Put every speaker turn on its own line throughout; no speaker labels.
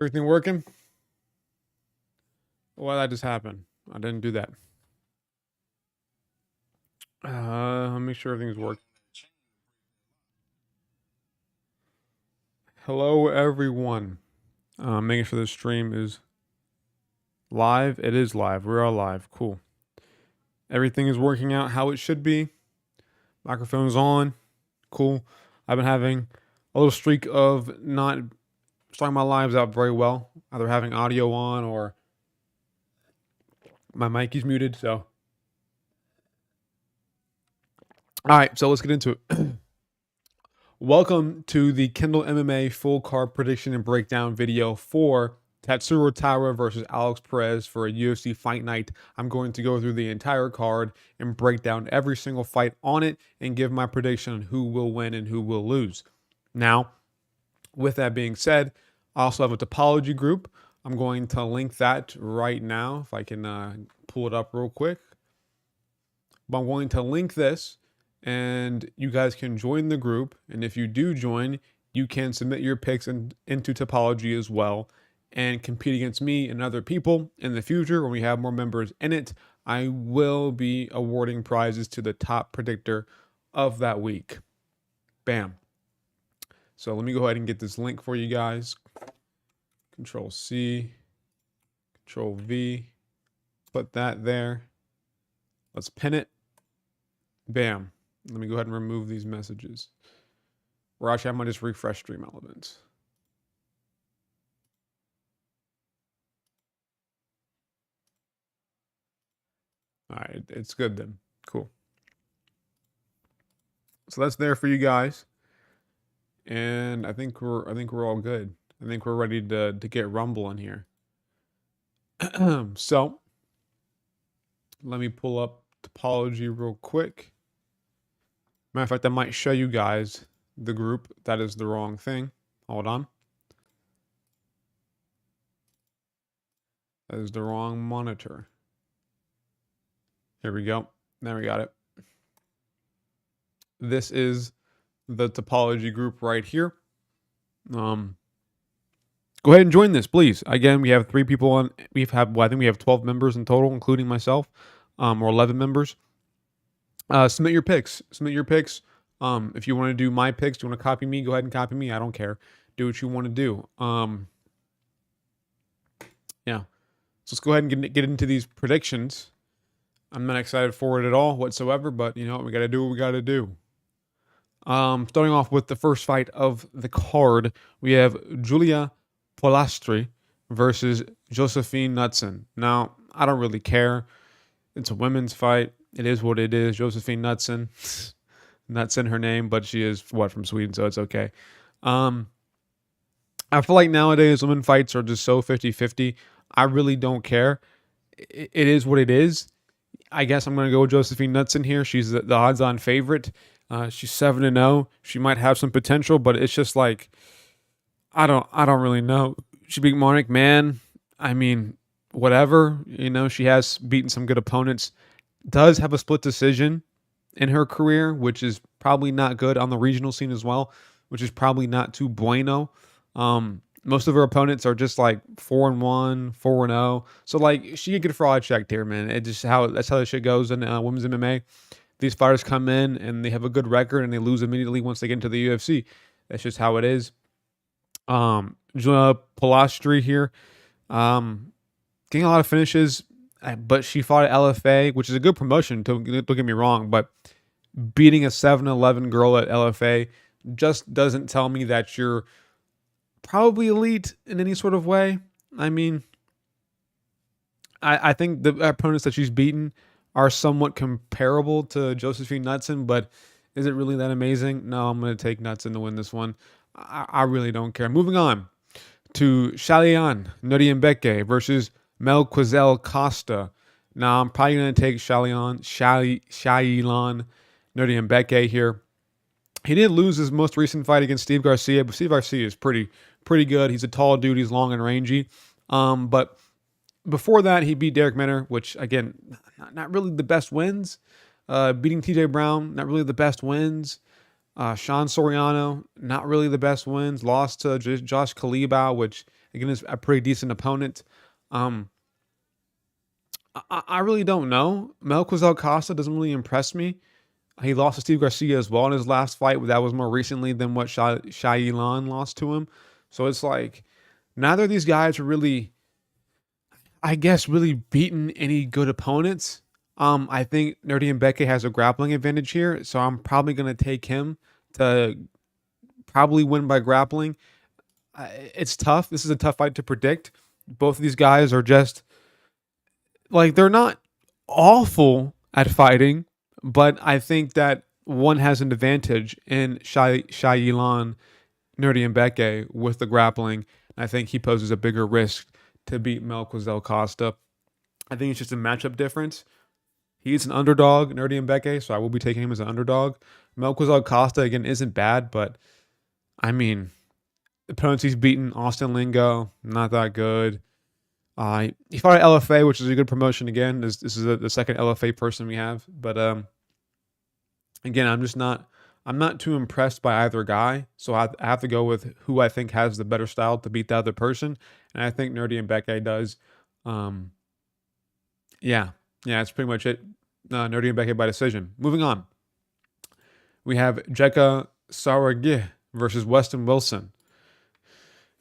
Everything working? Why that just happened? I didn't do that. Let me make sure everything's working. Hello, everyone. Making sure the stream is live. It is live. We're all live. Cool. Everything is working out how it should be. Microphone's on. Cool. I've been having a little streak of not starting my lives out very well. Either having audio on or my mic is muted. So, all right. So let's get into it. Welcome to the Kendall MMA full card prediction and breakdown video for Taira versus Alex Perez for a UFC fight night. I'm going to go through the entire card and break down every single fight on it and give my prediction on who will win and who will lose. Now, with that being said, I also have a topology group. I'm going to link that right now if I can pull it up real quick. But I'm going to link this and you guys can join the group. And if you do join, you can submit your picks into topology as well and compete against me and other people in the future when we have more members in it. I will be awarding prizes to the top predictor of that week. Bam. So let me go ahead and get this link for you guys. Control C, Control V, put that there. Let's pin it. Bam. Let me go ahead and remove these messages. Or actually, I might just refresh Stream Elements. All right, it's good then. Cool. So that's there for you guys, and I think we're all good. I think we're ready to get rumbling here. So let me pull up topology real quick. Matter of fact, I might show you guys the group. That is the wrong thing. Hold on. That is the wrong monitor. Here we go. There we got it. This is the topology group right here. Go ahead and join this, please. Again, we have 3 people on. I think we have 12 members in total, including myself, or 11 members. Submit your picks. If you want to do my picks, you want to copy me, go ahead and copy me. I don't care. Do what you want to do. Yeah. So let's go ahead and get into these predictions. I'm not excited for it at all whatsoever, but you know what? We got to do what we got to do. Starting off with the first fight of the card, we have Julia Polastri versus Josephine Knudsen. Now, I don't really care. It's a women's fight. It is what it is. Josephine Knudsen. Knudsen her name, but she is from Sweden, so it's okay. I feel like nowadays women fights are just so 50-50. I really don't care. It is what it is. I guess I'm going to go with Josephine Knudsen here. She's the odds-on favorite. She's 7-0. She might have some potential, but it's just like I don't really know. She beat Monique Man. I mean, whatever. You know, she has beaten some good opponents. Does have a split decision in her career, which is probably not good on the regional scene as well, which is probably not too bueno. Most of her opponents are just like 4-1, 4-0. So like she could get fraud checked here, man. That's how the shit goes in women's MMA. These fighters come in and they have a good record and they lose immediately once they get into the UFC. That's just how it is. Julia Polastri here, getting a lot of finishes, but she fought at LFA, which is a good promotion. Don't get me wrong, but beating a 7-11 girl at LFA just doesn't tell me that you're probably elite in any sort of way. I mean, I think the opponents that she's beaten are somewhat comparable to Josephine Knudsen, but is it really that amazing? No, I'm going to take Knudsen to win this one. I really don't care. Moving on to Shalian Nodiembeke versus Melquizel Costa. Now, I'm probably going to take Shalian Nodiembeke here. He did lose his most recent fight against Steve Garcia, but Steve Garcia is pretty good. He's a tall dude. He's long and rangy. But before that, he beat Derek Minner, which, again, not really the best wins. Beating TJ Brown, not really the best wins. Sean Soriano, not really the best wins. Lost to Josh Kalibau, which, against a pretty decent opponent. Um, I really don't know. Melquez Acosta doesn't really impress me. He lost to Steve Garcia as well in his last fight, but that was more recently than what Shai Yilan lost to him. So it's like neither of these guys are really, I guess, really beaten any good opponents. I think Nerdy Mbeke has a grappling advantage here, so I'm probably going to take him to probably win by grappling. It's tough. This is a tough fight to predict. Both of these guys are just like they're not awful at fighting, but I think that one has an advantage in Shai Yilan Nerdy Mbeke with the grappling. I think he poses a bigger risk to beat Melquizel Costa. I think it's just a matchup difference. He's an underdog, Nerdy Mbeke, so I will be taking him as an underdog. Melquizel Costa, again, isn't bad, but I mean, the opponents he's beaten, Austin Lingo, not that good. He fought at LFA, which is a good promotion again. This is the second LFA person we have. But again, I'm not too impressed by either guy. So I have to go with who I think has the better style to beat the other person. And I think Nerdy and Mbeke does. Yeah, that's pretty much it. Nerdy and Mbeke by decision. Moving on. We have Jekka Saragih versus Weston Wilson.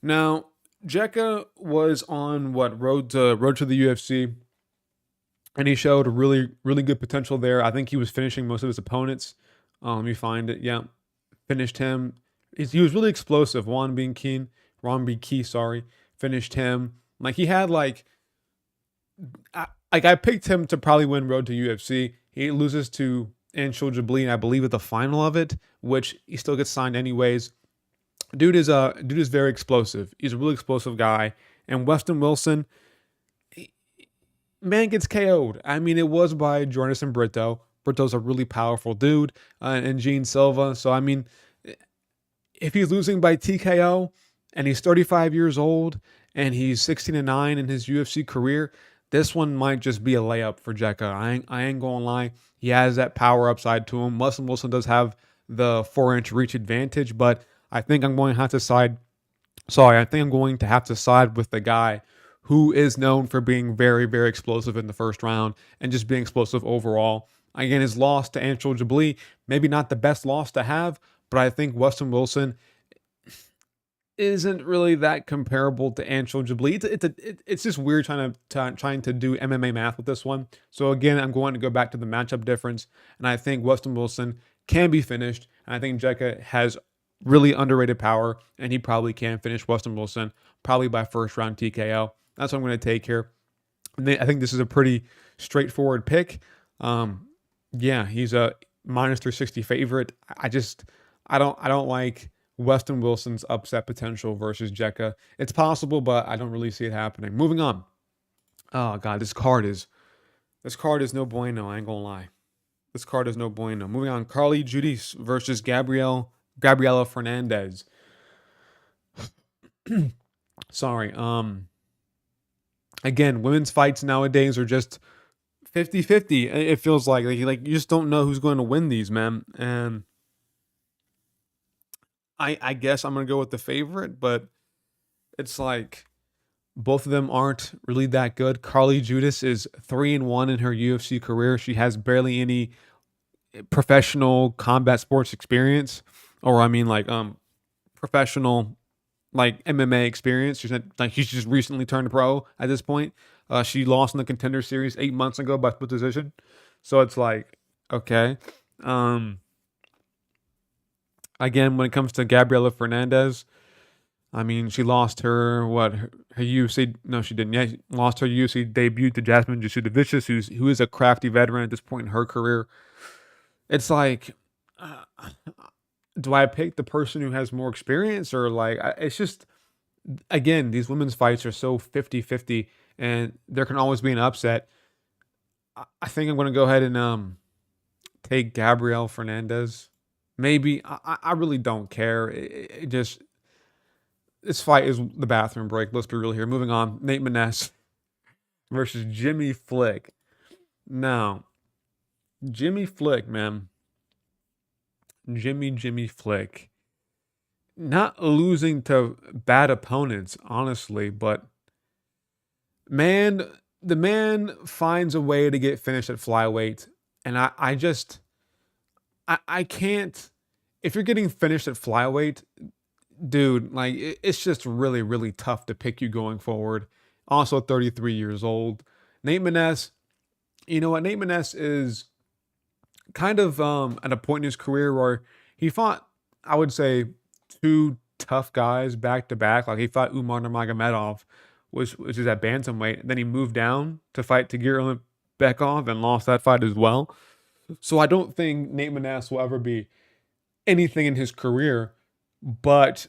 Now, Jekka was on road to the UFC, and he showed really good potential there. I think he was finishing most of his opponents. Let me find it. Yeah, finished him. He was really explosive. Ron B. Key, sorry, finished him. Like he had I picked him to probably win road to UFC. He loses to Anshul Jabli, and I believe at the final of it, which he still gets signed anyways. Dude is very explosive. He's a really explosive guy. And Weston Wilson, man gets KO'd. I mean, it was by Jornison Brito. Brito's a really powerful dude, and Gene Silva. So I mean, if he's losing by TKO and he's 35 years old and he's 16-9 in his UFC career, this one might just be a layup for Jekka. I ain't gonna lie. He has that power upside to him. Weston Wilson does have the 4-inch reach advantage, but I think I'm going to have to side. Sorry, I think I'm going to have to side with the guy who is known for being very, very explosive in the first round and just being explosive overall. Again, his loss to Anshul Jabli, maybe not the best loss to have, but I think Weston Wilson isn't really that comparable to Anshul Jabli. It's just weird trying to do MMA math with this one. So again, I'm going to go back to the matchup difference, and I think Weston Wilson can be finished, and I think Jekka has really underrated power, and he probably can finish Weston Wilson, probably by first round TKO. That's what I'm going to take here. And I think this is a pretty straightforward pick. Yeah, he's a minus 360 favorite. I don't like Weston Wilson's upset potential versus Jekka. It's possible, but I don't really see it happening. Moving on. Oh god, this card is no bueno. I ain't gonna lie. This card is no bueno. Moving on. Carly Judice versus Gabriela Fernandez. Sorry. Again, women's fights nowadays are just 50-50. It feels like you just don't know who's going to win these, man. And I guess I'm going to go with the favorite, but it's like both of them aren't really that good. Carly Judice is 3-1 in her UFC career. She has barely any professional combat sports experience, or I mean professional MMA experience. She's just recently turned pro at this point. She lost in the Contender Series 8 months ago by split decision. So it's like, okay. Again, when it comes to Gabriela Fernandez, I mean, she lost her UFC. No, she didn't. Yeah, she lost her UFC debut to Jasmine Jasudavicius, who is a crafty veteran at this point in her career. It's like, do I pick the person who has more experience, or it's just, again, these women's fights are so 50-50, and there can always be an upset. I think I'm going to go ahead and take Gabrielle Fernandez. Maybe. I really don't care. It just, this fight is the bathroom break. Let's be real here. Moving on. Nate Maness versus Jimmy Flick. Now, Jimmy Flick, man. Jimmy Flick. not losing to bad opponents, honestly, but man, the man finds a way to get finished at flyweight, and I just I can't. If you're getting finished at flyweight, dude, like it's just really really tough to pick you going forward. Also, 33 years old, Nate Maness. You know what? Nate Maness is kind of at a point in his career where he fought, I would say, two tough guys back to back. Like he fought Umar Nurmagomedov, which is at bantamweight. And then he moved down to fight Tagir Bekov and lost that fight as well. So I don't think Nate Maness will ever be anything in his career, but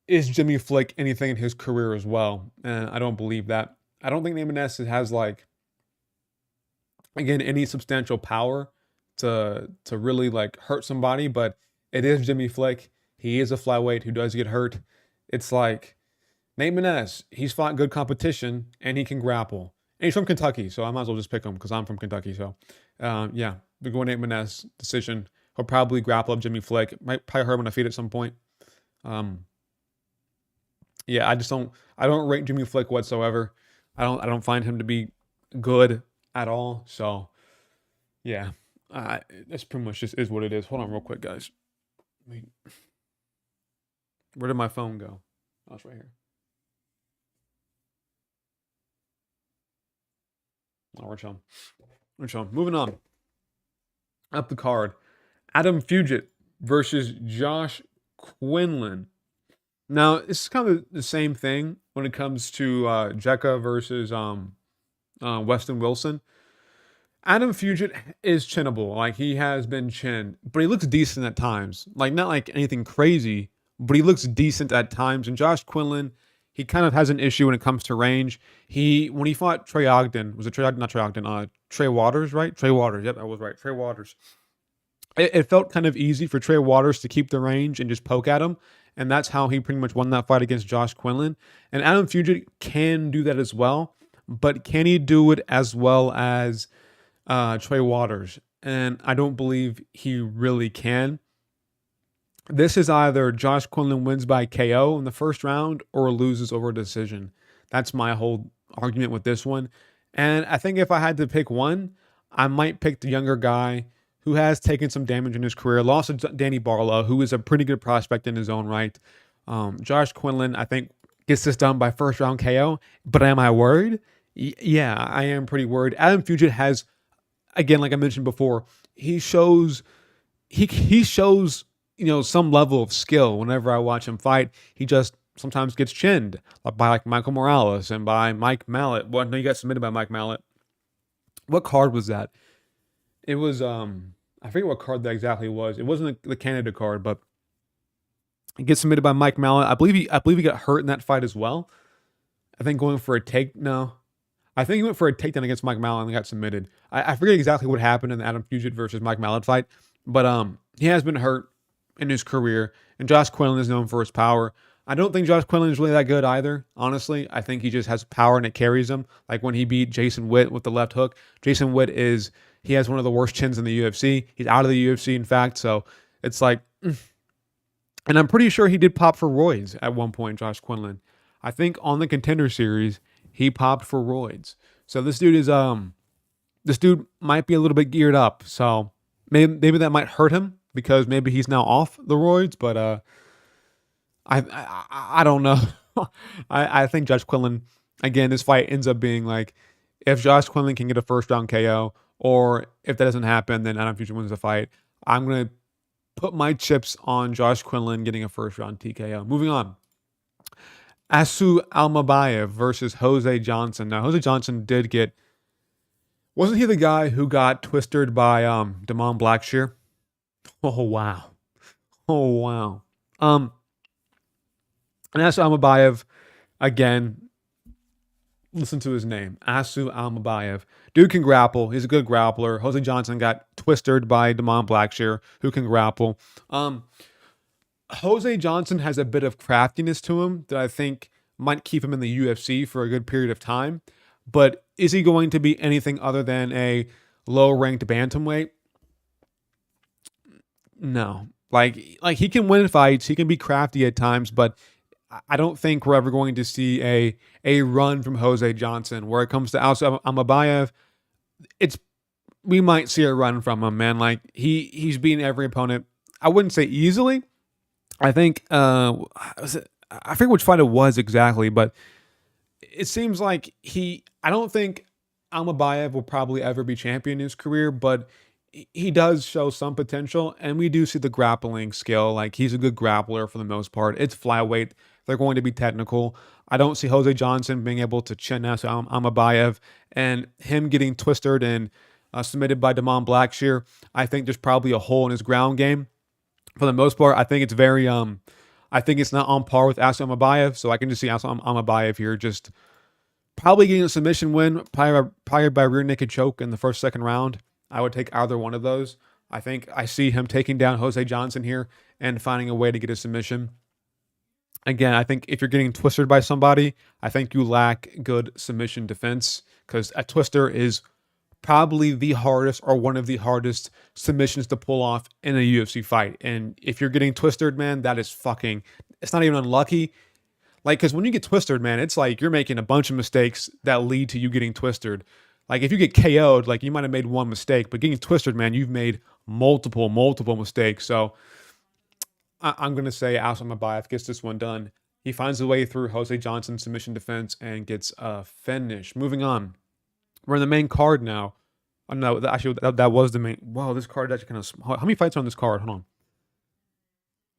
is Jimmy Flick anything in his career as well? And I don't believe that. I don't think Nate Maness has like again any substantial power to really like hurt somebody, but it is Jimmy Flick. He is a flyweight who does get hurt. It's like Nate Maness, he's fought good competition and he can grapple. And he's from Kentucky, so I might as well just pick him because I'm from Kentucky. So, yeah, we're going Nate Maness decision. He'll probably grapple up Jimmy Flick. Might probably hurt him on a feet at some point. Yeah, I don't rate Jimmy Flick whatsoever. I don't find him to be good at all. So, yeah, that's pretty much just is what it is. Hold on real quick, guys. Wait. Where did my phone go? Oh, it's right here. Oh, we're chilling. We're chilling. Moving on. Up the card. Adam Fugit versus Josh Quinlan. Now, it's kind of the same thing when it comes to Jekka versus Weston Wilson. Adam Fugit is chinnable. Like, he has been chinned, but he looks decent at times. Like, not like anything crazy, but he looks decent at times. And Josh Quinlan, he kind of has an issue when it comes to range. When he fought Trey Ogden, was it Trey Ogden? Not Trey Ogden, Trey Waters, right? Trey Waters. Yep, I was right. Trey Waters. It felt kind of easy for Trey Waters to keep the range and just poke at him. And that's how he pretty much won that fight against Josh Quinlan. And Adam Fugit can do that as well. But can he do it as well as Trey Waters? And I don't believe he really can. This is either Josh Quinlan wins by KO in the first round or loses over decision. That's my whole argument with this one. And I think if I had to pick one, I might pick the younger guy who has taken some damage in his career. Lost to Danny Barlow, who is a pretty good prospect in his own right. Josh Quinlan, I think, gets this done by first round KO. But am I worried? Yeah, I am pretty worried. Adam Fugit has, again, like I mentioned before, he shows some level of skill. Whenever I watch him fight, he just sometimes gets chinned by like Michael Morales and by Mike Mallet. Well, no, he got submitted by Mike Mallet. What card was that? It was I forget what card that exactly was. It wasn't the Canada card, but he gets submitted by Mike Mallet. I believe he got hurt in that fight as well. I think going for a take. No, I think he went for a takedown against Mike Mallet and got submitted. I forget exactly what happened in the Adam Fugit versus Mike Mallet fight, but he has been hurt in his career, and Josh Quinlan is known for his power. I don't think Josh Quinlan is really that good either, honestly. I think he just has power and it carries him. Like when he beat Jason Witt with the left hook. Jason Witt he has one of the worst chins in the UFC. He's out of the UFC, in fact, so it's like, and I'm pretty sure he did pop for roids at one point, Josh Quinlan. I think on the Contender Series, he popped for roids. So this dude might be a little bit geared up. So maybe that might hurt him because maybe he's now off the roids. But I don't know. I think Josh Quinlan, again, this fight ends up being like, if Josh Quinlan can get a first round KO, or if that doesn't happen, then Adam Fugit wins the fight. I'm gonna put my chips on Josh Quinlan getting a first round TKO. Moving on. Asu Almabayev versus Jose Johnson. Now, Jose Johnson wasn't he the guy who got twisted by Damon Blackshear? Oh wow. Oh wow. And Asu Almabayev, again, listen to his name. Asu Almabayev. Dude can grapple. He's a good grappler. Jose Johnson got twisted by Damon Blackshear, who can grapple. Jose Johnson has a bit of craftiness to him that I think might keep him in the UFC for a good period of time. But is he going to be anything other than a low-ranked bantamweight? No. Like he can win fights, he can be crafty at times, but I don't think we're ever going to see a run from Jose Johnson. Where it comes to Alsa Amabayev, it's we might see a run from him, man. Like he's beaten every opponent. I wouldn't say easily. I think I forget which fight it was exactly, but it seems like I don't think Almabayev will probably ever be champion in his career, but he does show some potential, and we do see the grappling skill. Like he's a good grappler for the most part. It's flyweight. They're going to be technical. I don't see Jose Johnson being able to chin out Almabayev and him getting twisted and submitted by Damon Blackshear. I think there's probably a hole in his ground game. For the most part, I think it's very I think it's not on par with Aslam Amabayev, so I can just see Aslam Amabayev here just probably getting a submission win, probably by rear naked choke in the first, second round. I would take either one of those. I think I see him taking down Jose Johnson here and finding a way to get a submission. Again, I think if you're getting twisted by somebody, I think you lack good submission defense, because a twister is probably the hardest or one of the hardest submissions to pull off in a UFC fight. And if you're getting twisted, man, that is fucking, it's not even unlucky. Like, because when you get twisted, man, it's like you're making a bunch of mistakes that lead to you getting twisted. Like, if you get KO'd, like, you might have made one mistake, but getting twisted, man, you've made multiple mistakes. So I'm going to say Aslam Amabayev gets this one done. He finds a way through Jose Johnson's submission defense and gets a finish. Moving on. We're in the main card now. Oh, no, actually, that was the main. Wow, this card is actually kind of small. How many fights are on this card? Hold on.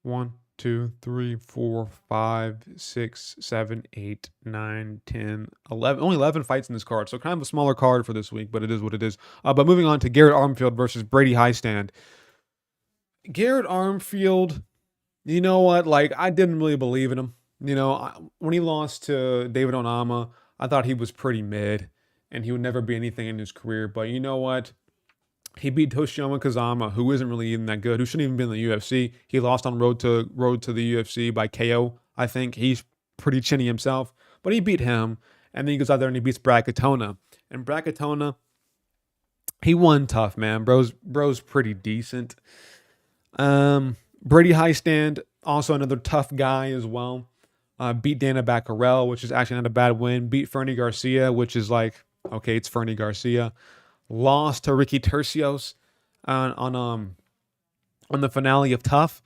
1, 2, 3, 4, 5, 6, 7, 8, 9, 10, 11. Only 11 fights in this card. So kind of a smaller card for this week, but it is what it is. But moving on to Garrett Armfield versus Brady Highstand. Garrett Armfield, you know what? Like, I didn't really believe in him. You know, when he lost to David Onama, I thought he was pretty mid and he would never be anything in his career. But you know what? He beat Toshiyama Kazama, who isn't really even that good, who shouldn't even be in the UFC. He lost on road to the UFC by KO. I think he's pretty chinny himself, but he beat him. And then he goes out there and he beats Brad Katona. And Brad Katona, he won tough, man. Bro's pretty decent. Brady Highstand, also another tough guy as well. Beat Dana Baccarel, which is actually not a bad win. Beat Fernie Garcia, which is like, okay, it's Fernie Garcia. Lost to Ricky Tercios on the finale of Tough,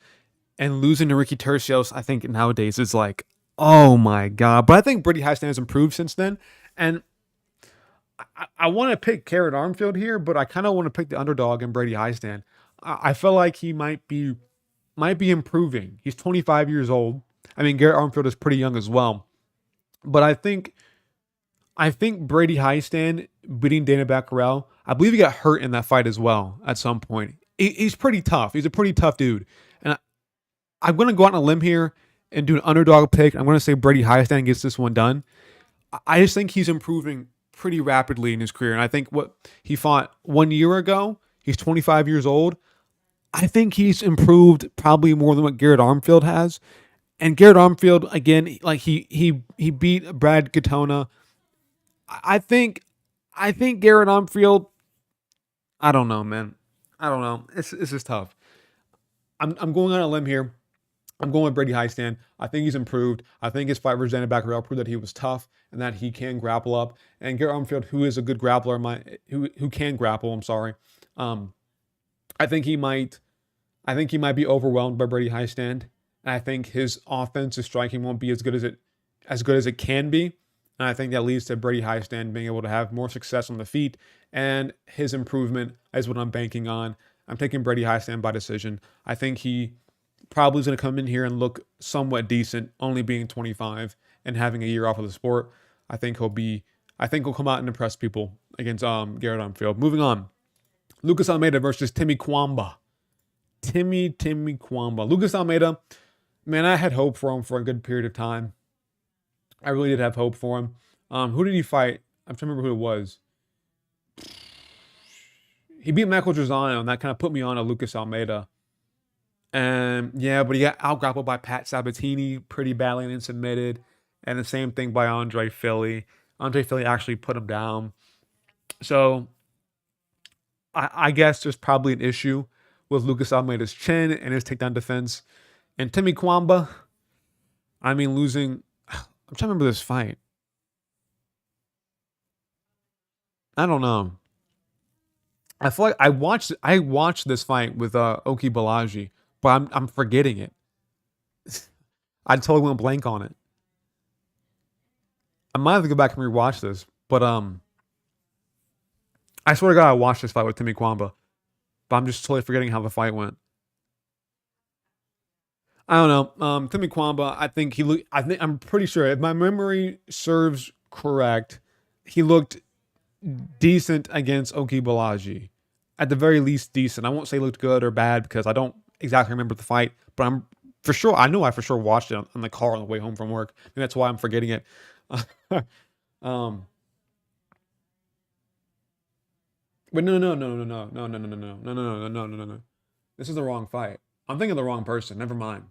and losing to Ricky Tercios, I think nowadays is like, oh my god. But I think Brady Highstand has improved since then, and I want to pick Garrett Armfield here, but I kind of want to pick the underdog in Brady Highstand. I feel like he might be improving. He's 25 years old. I mean, Garrett Armfield is pretty young as well, but I think Brady Highstand beating Dana Baccarel, I believe he got hurt in that fight as well at some point. He's pretty tough. He's a pretty tough dude. And I'm going to go out on a limb here and do an underdog pick. I'm going to say Brady Highstand gets this one done. I just think he's improving pretty rapidly in his career. And I think what he fought 1 year ago, he's 25 years old. I think he's improved probably more than what Garrett Armfield has. And Garrett Armfield, again, like he beat Brad Katona. I think Garrett Armfield, I don't know, man. I don't know. It's just tough. I'm going on a limb here. I'm going with Brady Highstand. I think he's improved. I think his fight versus Dana Baccarel proved that he was tough and that he can grapple up. And Garrett Armfield, who is a good grappler, who can grapple, I'm sorry. I think he might be overwhelmed by Brady Highstand. And I think his offensive striking won't be as good as it can be. And I think that leads to Brady Highstand being able to have more success on the feet. And his improvement is what I'm banking on. I'm taking Brady Highstand by decision. I think he probably is going to come in here and look somewhat decent, only being 25 and having a year off of the sport. I think he'll come out and impress people against Garrett Armfield. Moving on. Lucas Almeida versus Timmy Kwamba. Timmy Kwamba. Lucas Almeida, man, I had hope for him for a good period of time. I really did have hope for him. Who did he fight? I'm trying to remember who it was. He beat Michael Trezano, and that kind of put me on a Lucas Almeida. And yeah, but he got out-grappled by Pat Sabatini pretty badly and then submitted. And the same thing by Andre Philly. Andre Philly actually put him down. So I guess there's probably an issue with Lucas Almeida's chin and his takedown defense. And Timmy Kwamba, I mean, losing. I'm trying to remember this fight. I don't know. I feel like I watched this fight with Oki Balaji, but I'm forgetting it. I totally went blank on it. I might have to go back and rewatch this, but I swear to God, I watched this fight with Timmy Kwamba, but I'm just totally forgetting how the fight went. I don't know. Timmy Kwamba, I think he looked. I'm pretty sure, if my memory serves correct, he looked decent against Oki Balaji. At the very least, decent. I won't say looked good or bad because I don't exactly remember the fight, but I'm for sure. I know I for sure watched it on the car on the way home from work. And that's why I'm forgetting it. um, but no. This is the wrong fight. I'm thinking of the wrong person. Never mind.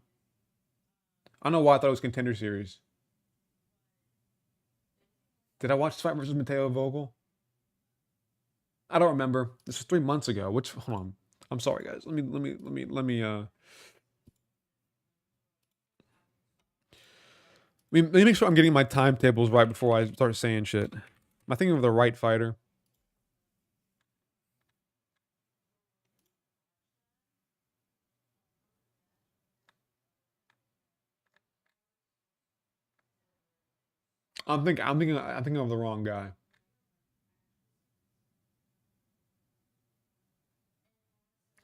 I don't know why I thought it was Contender Series. Did I watch this fight versus Mateo Vogel? I don't remember. This was 3 months ago. Which hold on. I'm sorry, guys. Let me make sure I'm getting my timetables right before I start saying shit. Am I thinking of the right fighter? I'm thinking of the wrong guy.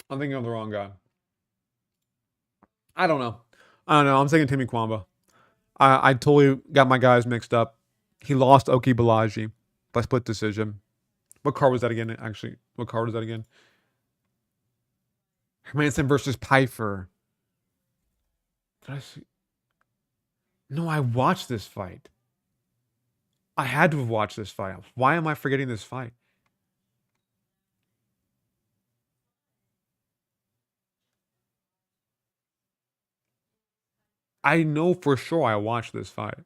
I'm thinking of the wrong guy. I don't know. I don't know. I'm thinking Timmy Kwamba. I totally got my guys mixed up. He lost Oki Balaji by split decision. What card was that again? Actually, what card was that again? Hermanson versus Pfeiffer. Did I see? No, I watched this fight. I had to have watched this fight. Why am I forgetting this fight? I know for sure I watched this fight.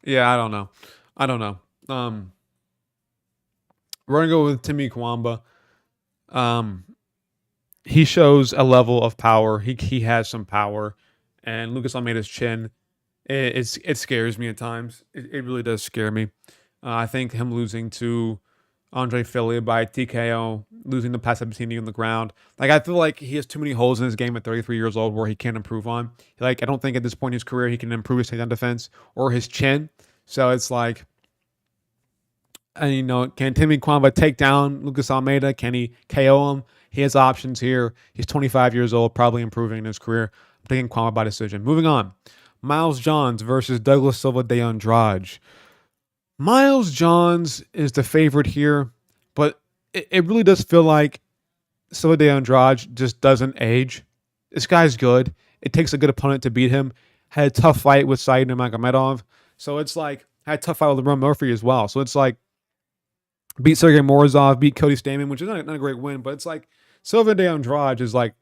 Yeah, I don't know. I don't know. We're gonna go with Timmy Kwamba. Um, he shows a level of power. He has some power, and Lucas Almeida's chin. It scares me at times. It really does scare me. I think him losing to Andre Philly by TKO, losing to Pat Sabatini on the ground. Like, I feel like he has too many holes in his game at 33 years old where he can't improve on. Like, I don't think at this point in his career he can improve his takedown defense or his chin. So it's like, and, can Timmy Kwamba take down Lucas Almeida? Can he KO him? He has options here. He's 25 years old, probably improving in his career. I'm taking Kwamba by decision. Moving on. Miles Johns versus Douglas Silva de Andrade. Miles Johns is the favorite here, but it really does feel like Silva de Andrade just doesn't age. This guy's good. It takes a good opponent to beat him. Had a tough fight with Said Nurmagomedov. So it's like, had a tough fight with Ron Murphy as well. So it's like, beat Sergey Morozov, beat Cody Stamann, which is not a great win, but it's like, Silva de Andrade is like,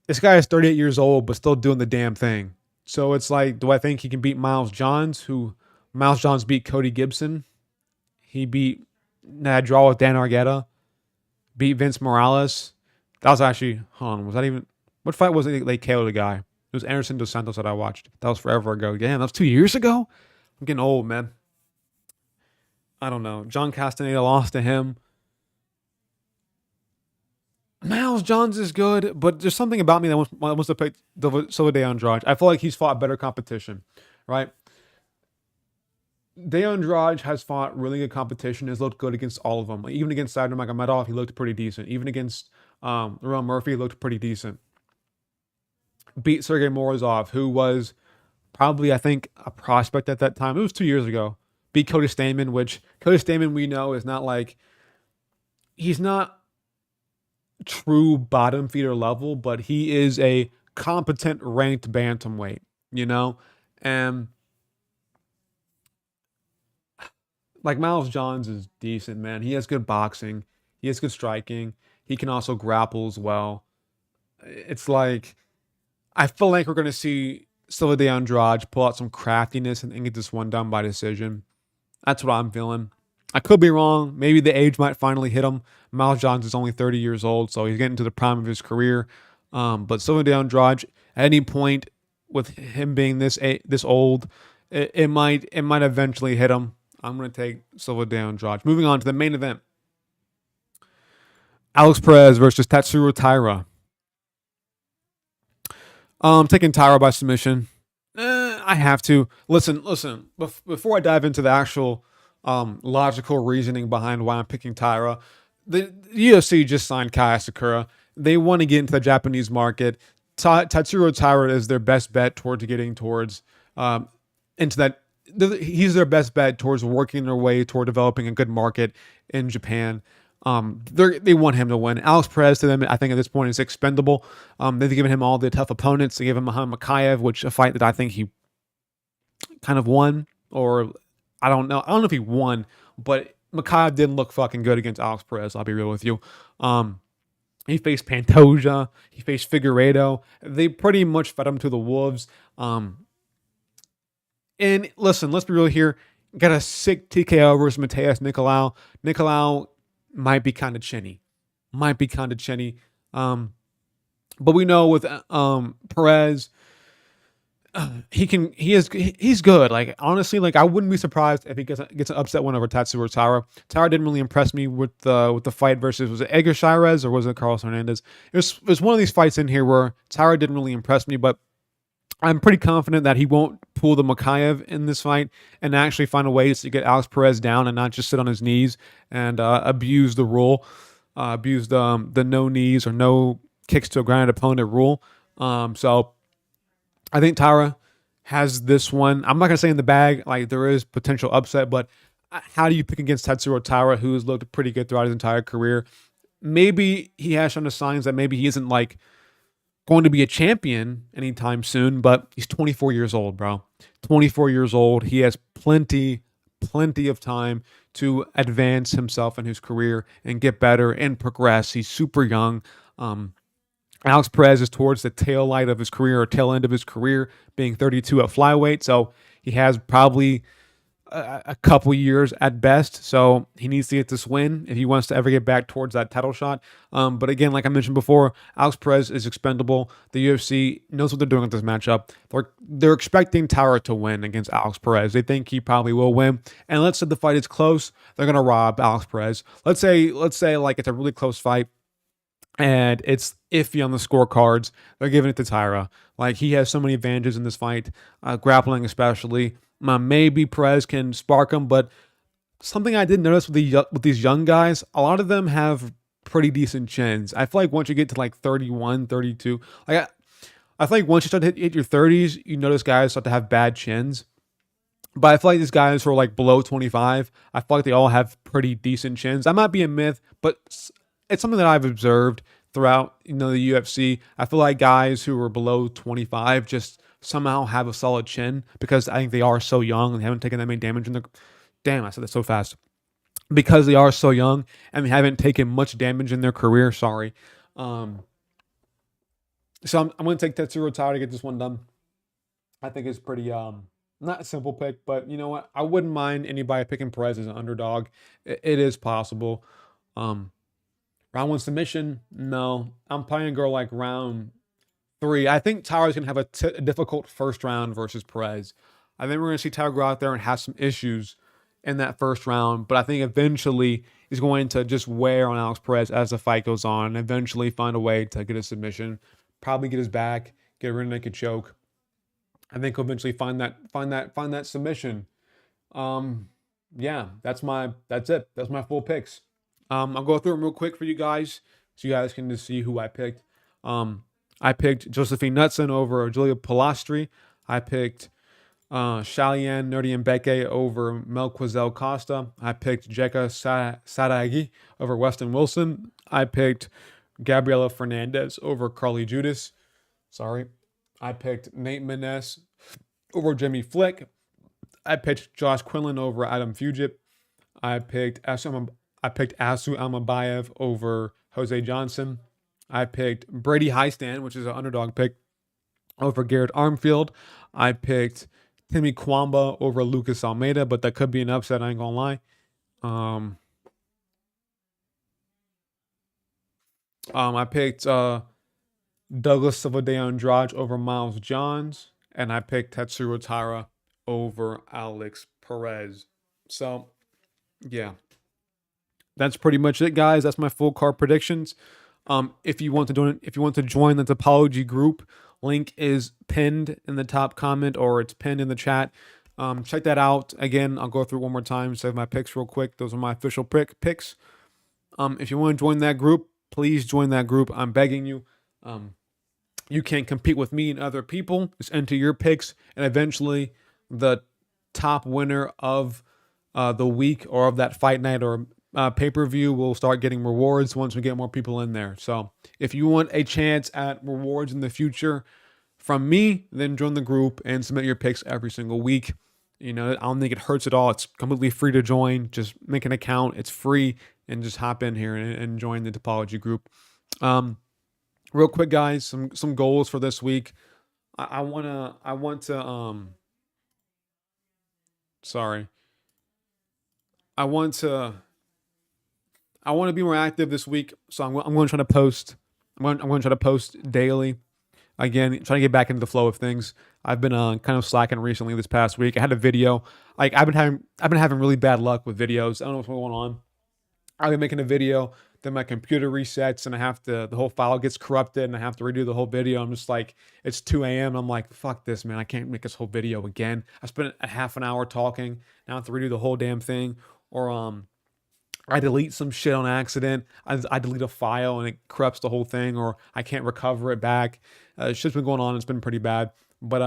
this guy is 38 years old, but still doing the damn thing. So it's like, do I think he can beat Miles Johns, who Miles Johns beat Cody Gibson? He beat that draw with Dan Argueta, beat Vince Morales. That was actually, hold on, was that even, what fight was it they KO'd the guy? It was Anderson Dos Santos that I watched. That was forever ago. Damn, that was 2 years ago? I'm getting old, man. I don't know. John Castaneda lost to him. Miles Johns is good, but there's something about me that wants to pick Silva de Andrade. I feel like he's fought better competition, right? De Andrade has fought really good competition. Has looked good against all of them. Like, even against Said Nurmagomedov, he looked pretty decent. Even against Ron Murphy, he looked pretty decent. Beat Sergey Morozov, who was probably, I think, a prospect at that time. It was 2 years ago. Beat Cody Stamann, which Cody Stamann we know is not like, he's not true bottom feeder level, but he is a competent ranked bantamweight, And like, Miles Johns is decent, man. He has good boxing. He has good striking. He can also grapple as well. It's like, I feel like we're going to see Silva de Andrade pull out some craftiness and get this one done by decision. That's what I'm feeling. I could be wrong. Maybe the age might finally hit him. Miles Johnson's only 30 years old, so he's getting to the prime of his career. But Silva Andrade, at any point with him being this old, it might eventually hit him. I'm going to take Silva Andrade. Moving on to the main event. Alex Perez versus Tatsuro Taira. Taking Taira by submission. I have to. Listen. Before I dive into the actual logical reasoning behind why I'm picking Taira, the UFC just signed Kaya Sakura. They want to get into the Japanese market. Tatsuro Taira is their best bet towards getting towards into that. He's their best bet towards working their way toward developing a good market in Japan. They want him to win. Alex Perez to them, I think at this point is expendable. They've given him all the tough opponents. They gave him Muhammad Makayev, which a fight that I think he kind of won, or I don't know. I don't know if he won, but Makayev didn't look fucking good against Alex Perez. I'll be real with you. He faced Pantoja. He faced Figueiredo. They pretty much fed him to the wolves. And listen, let's be real here. Got a sick TKO versus Mateus Nicolau. Nicolau might be kind of chinny. But we know with Perez, he's good. Like, honestly, like I wouldn't be surprised if he gets an upset win over Tatsuro Taira. Taira didn't really impress me with the fight versus, was it Edgar Shirez or was it Carlos Hernandez? It was one of these fights in here where Taira didn't really impress me, but I'm pretty confident that he won't pull the Makayev in this fight and actually find a way to get Alex Perez down and not just sit on his knees and abuse the rule, abuse the no knees or no kicks to a grounded opponent rule. So I think Taira has this one. I'm not going to say in the bag, like there is potential upset, but how do you pick against Tatsuro Taira, who has looked pretty good throughout his entire career? Maybe he has shown the signs that maybe he isn't like going to be a champion anytime soon, but he's 24 years old, bro. 24 years old. He has plenty of time to advance himself in his career and get better and progress. He's super young. Alex Perez is towards the tail light of his career or tail end of his career, being 32 at flyweight. So he has probably a couple years at best. So he needs to get this win if he wants to ever get back towards that title shot. But again, like I mentioned before, Alex Perez is expendable. The UFC knows what they're doing with this matchup. They're expecting Taira to win against Alex Perez. They think he probably will win. And let's say the fight is close, they're gonna rob Alex Perez. Let's say like it's a really close fight and it's iffy on the scorecards. They're giving it to Taira. Like, he has so many advantages in this fight, grappling especially. Maybe Perez can spark him, but something I did notice with these young guys, a lot of them have pretty decent chins. I feel like once you get to like 31, 32, like I feel like once you start to hit your 30s, you notice guys start to have bad chins. But I feel like these guys who are like below 25, I feel like they all have pretty decent chins. That might be a myth, but it's something that I've observed throughout, the UFC. I feel like guys who are below 25 just somehow have a solid chin because I think they are so young and haven't taken that many damage in their... Damn, I said that so fast. Because they are so young and they haven't taken much damage in their career, sorry. So I'm going to take Tatsuro Taira to get this one done. I think it's pretty... not a simple pick, but you know what? I wouldn't mind anybody picking Perez as an underdog. It is possible. Round one submission? No. I'm probably going to go like round 3. I think Taira's going to have a difficult first round versus Perez. I think we're going to see Taira go out there and have some issues in that first round, but I think eventually he's going to just wear on Alex Perez as the fight goes on and eventually find a way to get a submission, probably get his back, get a rear naked choke. I think he'll eventually find that submission. Yeah, that's it. That's my full picks. I'll go through them real quick for you guys so you guys can just see who I picked. I picked Josephine Knutson over Julia Pilastri. I picked Shalian Nerdian-Beke over Melquizel Costa. I picked Jeka Sadagi over Weston Wilson. I picked Gabriela Fernandez over Carly Judas. Sorry. I picked Nate Menes over Jimmy Flick. I picked Josh Quinlan over Adam Fugit. I picked Asu Almabayev over Jose Johnson. I picked Brady Highstand, which is an underdog pick, over Garrett Armfield. I picked Timmy Kwamba over Lucas Almeida, but that could be an upset, I ain't gonna lie. I picked Douglas Silva de Andrade over Miles Johns, and I picked Tatsuro Taira over Alex Perez. So yeah, that's pretty much it, guys. That's my full card predictions. If you want to join the Topology group, link is pinned in the top comment or it's pinned in the chat. Check that out. Again, I'll go through it one more time, save my picks real quick. Those are my official picks. If you want to join that group, please join that group. I'm begging you. You can't compete with me and other people. Just enter your picks, and eventually the top winner of the week or of that fight night or pay-per-view will start getting rewards once we get more people in there. So if you want a chance at rewards in the future from me, then join the group and submit your picks every single week. You know, I don't think it hurts at all. It's completely free to join. Just make an account. It's free, and just hop in here and join the Topology group. Real quick, guys, some goals for this week. I want to sorry. I want to be more active this week, so I'm going to try to post. I'm going to try to post daily. Again, trying to get back into the flow of things. I've been kind of slacking recently this past week. I had a video. Like I've been having really bad luck with videos. I don't know what's going on. I've been making a video, then my computer resets and the whole file gets corrupted and I have to redo the whole video. I'm just like, it's 2 a.m. and I'm like, fuck this, man. I can't make this whole video again. I spent a half an hour talking. Now I have to redo the whole damn thing. Or I delete some shit on accident. I delete a file and it corrupts the whole thing, or I can't recover it back. Shit's been going on. It's been pretty bad. But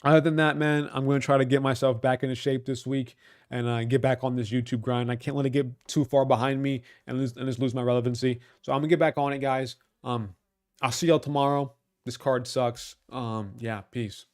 other than that, man, I'm going to try to get myself back into shape this week and get back on this YouTube grind. I can't let it get too far behind me and just lose my relevancy. So I'm going to get back on it, guys. I'll see y'all tomorrow. This card sucks. Yeah, peace.